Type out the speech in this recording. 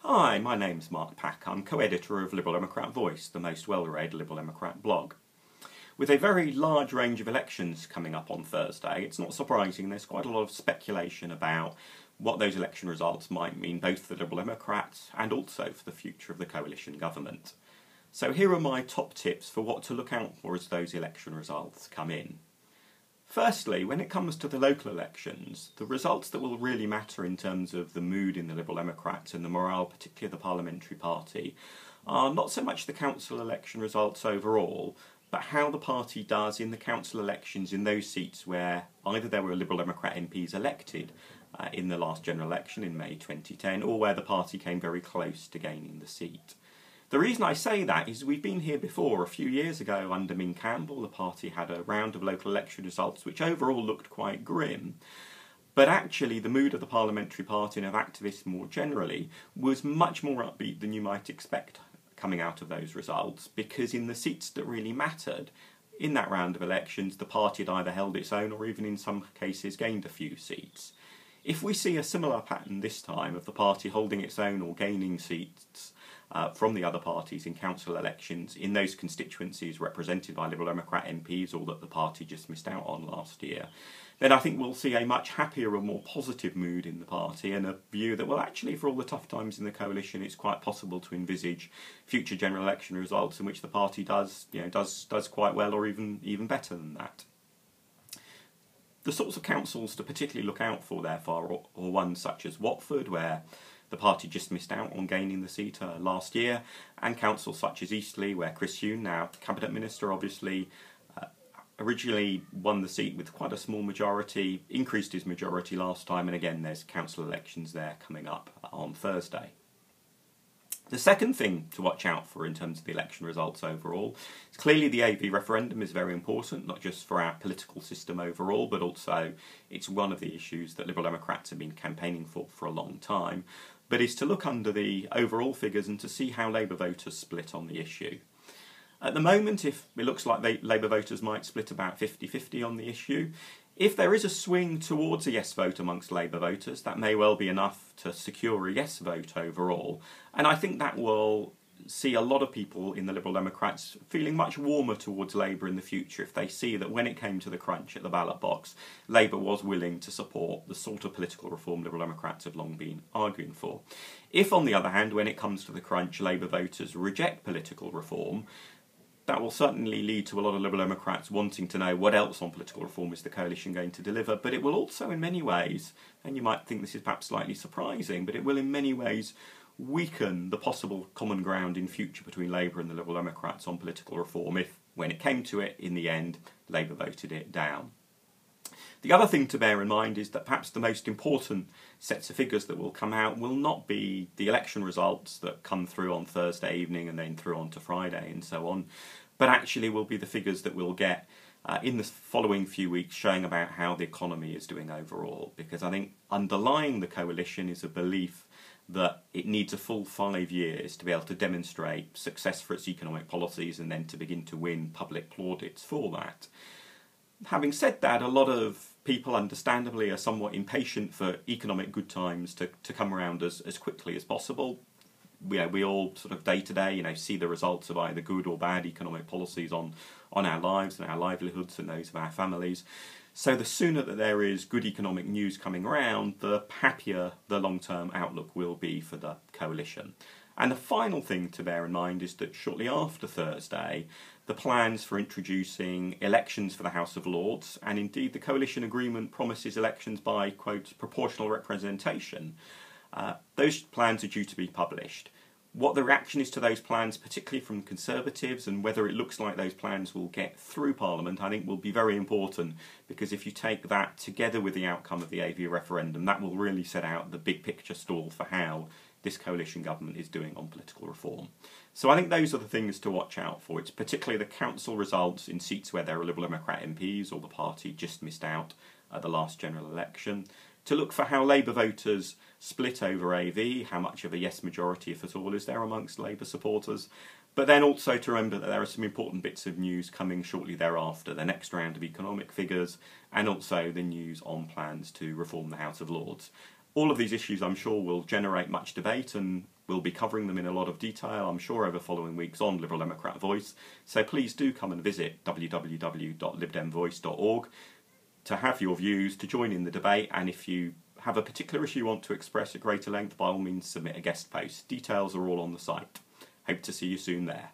Hi, my name's Mark Pack. I'm co-editor of Liberal Democrat Voice, the most well-read Liberal Democrat blog. With a very large range of elections coming up on Thursday, it's not surprising there's quite a lot of speculation about what those election results might mean both for the Liberal Democrats and also for the future of the coalition government. So here are my top tips for what to look out for as those election results come in. Firstly, when it comes to the local elections, the results that will really matter in terms of the mood in the Liberal Democrats and the morale, particularly of the parliamentary party, are not so much the council election results overall, but how the party does in the council elections in those seats where either there were Liberal Democrat MPs elected in the last general election in May 2010, or where the party came very close to gaining the seat. The reason I say that is we've been here before. A few years ago under Min Campbell, the party had a round of local election results which overall looked quite grim. But actually the mood of the parliamentary party and of activists more generally was much more upbeat than you might expect coming out of those results, because in the seats that really mattered in that round of elections, the party had either held its own or even in some cases gained a few seats. If we see a similar pattern this time of the party holding its own or gaining seats from the other parties in council elections in those constituencies represented by Liberal Democrat MPs or that the party just missed out on last year, then I think we'll see a much happier and more positive mood in the party and a view that, well, actually for all the tough times in the coalition, it's quite possible to envisage future general election results in which the party does quite well or even better than that. The sorts of councils to particularly look out for, therefore, are ones such as Watford, where the party just missed out on gaining the seat last year, and councils such as Eastleigh, where Chris Huhne, now Cabinet Minister, obviously originally won the seat with quite a small majority, increased his majority last time, and again there's council elections there coming up on Thursday. The second thing to watch out for in terms of the election results overall is clearly the AV referendum is very important, not just for our political system overall, but also it's one of the issues that Liberal Democrats have been campaigning for a long time, but is to look under the overall figures and to see how Labour voters split on the issue. At the moment, if it looks like Labour voters might split about 50-50 on the issue, if there is a swing towards a yes vote amongst Labour voters, that may well be enough to secure a yes vote overall. And I think that will see a lot of people in the Liberal Democrats feeling much warmer towards Labour in the future if they see that when it came to the crunch at the ballot box, Labour was willing to support the sort of political reform Liberal Democrats have long been arguing for. If, on the other hand, when it comes to the crunch, Labour voters reject political reform, that will certainly lead to a lot of Liberal Democrats wanting to know what else on political reform is the coalition going to deliver, but it will also in many ways, and you might think this is perhaps slightly surprising, but it will in many ways weaken the possible common ground in future between Labour and the Liberal Democrats on political reform if, when it came to it, in the end, Labour voted it down. The other thing to bear in mind is that perhaps the most important sets of figures that will come out will not be the election results that come through on Thursday evening and then through on to Friday and so on, but actually will be the figures that we'll get in the following few weeks showing about how the economy is doing overall, because I think underlying the coalition is a belief that it needs a full 5 years to be able to demonstrate success for its economic policies and then to begin to win public plaudits for that. Having said that, a lot of people understandably are somewhat impatient for economic good times to come around as quickly as possible. We all sort of day to day, see the results of either good or bad economic policies on our lives and our livelihoods and those of our families. So the sooner that there is good economic news coming around, the happier the long-term outlook will be for the coalition. And the final thing to bear in mind is that shortly after Thursday, the plans for introducing elections for the House of Lords, and indeed the coalition agreement promises elections by, quote, proportional representation, those plans are due to be published. What the reaction is to those plans, particularly from Conservatives, and whether it looks like those plans will get through Parliament, I think will be very important, because if you take that together with the outcome of the AV referendum, that will really set out the big picture stall for how this coalition government is doing on political reform. So I think those are the things to watch out for. It's particularly the council results in seats where there are Liberal Democrat MPs or the party just missed out at the last general election. To look for how Labour voters split over AV, how much of a yes majority, if at all, is there amongst Labour supporters. But then also to remember that there are some important bits of news coming shortly thereafter, the next round of economic figures, and also the news on plans to reform the House of Lords. All of these issues, I'm sure, will generate much debate, and We'll be covering them in a lot of detail, I'm sure, over following weeks on Liberal Democrat Voice, so please do come and visit www.libdemvoice.org to have your views, to join in the debate, and if you have a particular issue you want to express at greater length, by all means submit a guest post. Details are all on the site. Hope to see you soon there.